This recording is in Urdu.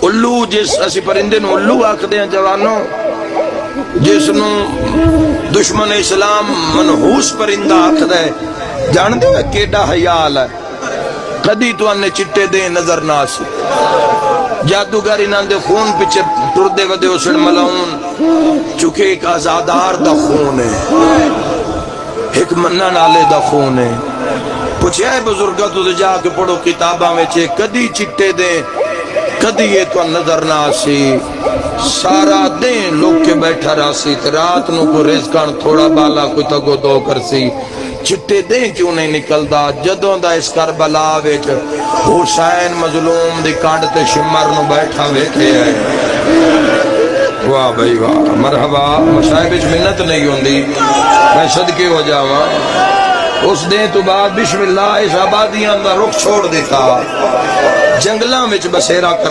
الو جس اسی پرندے نو الو آکھدے ہیں جوانوں، جس نو دشمن اسلام منحوس پرندہ آکھدا ہے، جان دے کیڈا حیال ہے، کدی تو انہیں چٹے دے نظر نہ سی، جادوگر انہاں دے خون پچھے ٹردے ودے اسن ملاؤن، چکے ایک آزادار دا خون ہے، ایک منن آلے دا خون ہے۔ پوچھے ہے بزرگا تو جا کے پڑھو کتاباں میں چھے کدی چٹے دے کدی یہ تو نظر نہ سی، سارا دیں لوگ کے بیٹھا رہا سی، رات نو کو رزقان تھوڑا بالا کوئی تگو دو کر سی، چٹے دیں کیوں نہیں نکلدا؟ جدوں دا اس کربلا وچ حسین مظلوم دی کانڈ تے شمر نو بیٹھا ویکھے ہے۔ واہ بھائی واہ، مرحبا، مصائب وچ منت نہیں ہوندی، میں صدقے ہو جاواں۔ اس دن تو بعد بسم اللہ اس آبادیاں دا رخ چھوڑ دیتا، جنگلاں وچ بسیرا کر